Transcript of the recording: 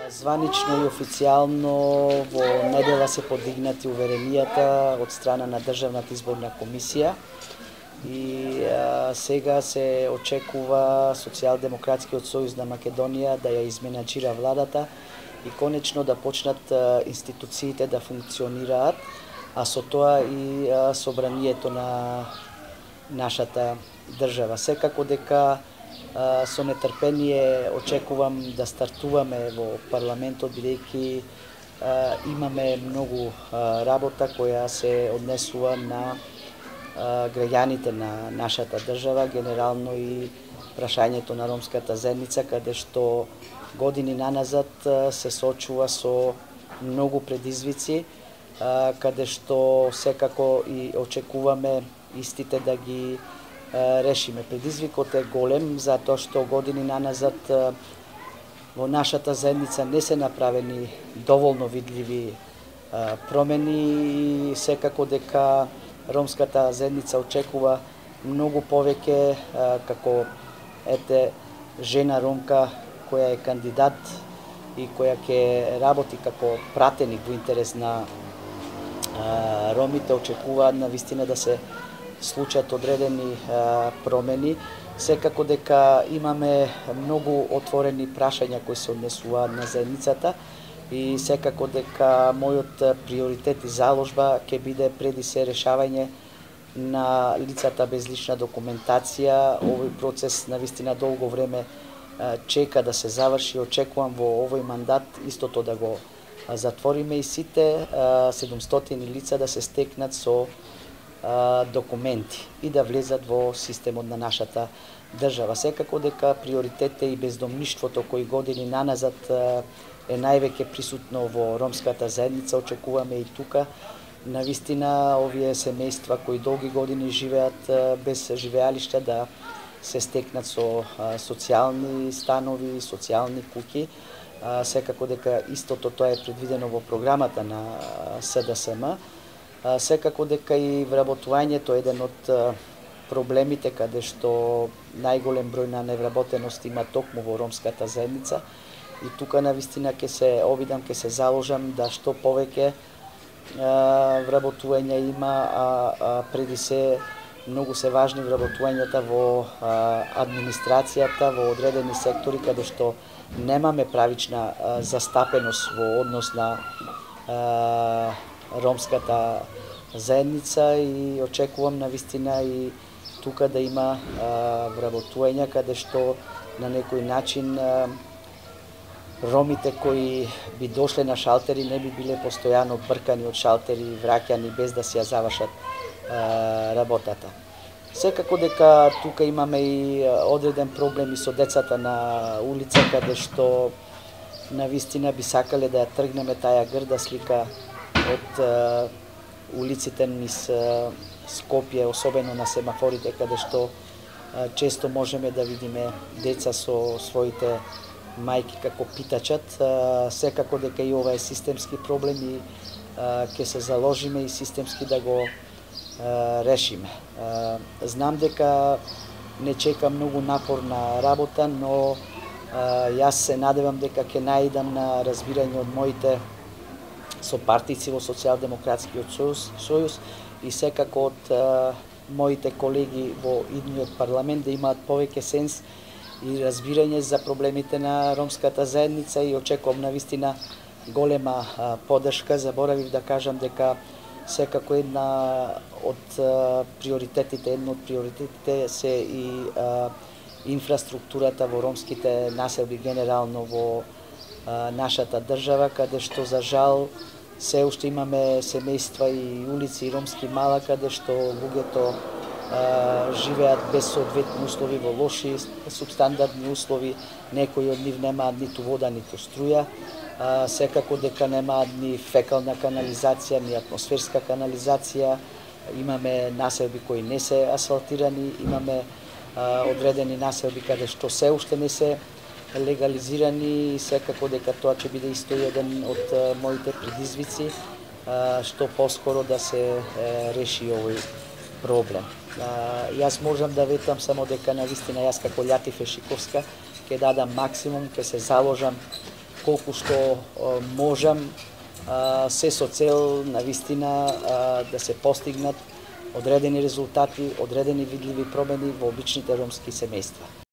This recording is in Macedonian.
Званично и официјално во недела се подигнати уверенијата од страна на Државната изборна комисија и сега се очекува Социјалдемократскиот сојуз на Македонија да ја изменаџира владата и конечно да почнат институциите да функционираат, а со тоа и собранието на нашата држава. Секако дека со нетрпение очекувам да стартуваме во парламентот, бидејќи имаме многу работа која се однесува на граѓаните на нашата држава, генерално и прашањето на ромската заедница, каде што години наназад се соочува со многу предизвици, каде што секако и очекуваме истите да ги решиме. Предизвикот е голем, затоа што години наназад во нашата заедница не се направени доволно видливи промени и секако дека ромската заедница очекува многу повеќе како жена ромка која е кандидат и која ќе работи како пратеник во интерес на ромите, очекуваат навистина да се случат одредени промени. Секако дека имаме многу отворени прашања кои се однесуваат на заедницата и секако дека мојот приоритет и заложба ќе биде преди се решавање на лицата без лична документација. Овој процес навистина долго време чека да се заврши. Очекувам во овој мандат истото да го затвориме и сите 700 лица да се стекнат со документи и да влезат во системот на нашата држава. Секако дека приоритет е и бездомништвото кои години наназад е највеќе присутно во ромската заедница. Очекуваме и тука навистина овие семејства кои долги години живеат без живеалишта да се стекнат со социјални станови, социјални куќи. Секако дека истото тоа е предвидено во програмата на СДСМ. Секако дека и вработувањето е еден од проблемите каде што најголем број на невработеност има токму во ромската заедница и тука навистина ќе се обидам, ќе се заложам да што повеќе вработување има, а преди се многу се важни вработувањата во администрацијата, во одредени сектори каде што немаме правична застапеност во однос на ромската заедница и очекувам навистина и тука да има вработувања каде што на некој начин ромите кои би дошле на шалтери не би биле постојано бркани од шалтери и враќани без да си ја завршат работата. Секако дека тука имаме и одреден проблем и со децата на улица каде што навистина би сакале да ја тргнеме таа грда слика од улиците низ Скопје, особено на семафорите, каде што често можеме да видиме деца со своите мајки како питачат. Секако дека и ова е системски проблем и ќе се заложиме и системски да го решиме. Знам дека не чека многу напорна работа, но јас се надевам дека ќе наидам на разбирање од моите сопартици во Социјалдемократскиот сојуз и секако од моите колеги во идниот парламент да имаат повеќе сенс и разбирање за проблемите на ромската заедница и очекувам навистина голема поддршка. Заборавив да кажам дека секако една од приоритетите се и инфраструктурата во ромските населби генерално во нашата држава, каде што за жал се уште имаме семејства и улици и ромски мала каде што луѓето живеат без соодветни услови во лоши субстандардни услови, некои од нив немаат ниту вода, ниту струја, секако дека немаат ни фекална канализација, ни атмосферска канализација, имаме населби кои не се асфалтирани, имаме одредени населби каде што се уште не се легализирани и секако дека тоа ќе биде исто еден од моите предизвици, што поскоро да се реши овој проблем. Јас можам да ветам само дека навистина јас како Љатиф Ешиковска ќе дадам максимум, ќе се заложам колку што можам, се со цел навистина да се постигнат одредени резултати, одредени видливи промени во обичните ромски семејства.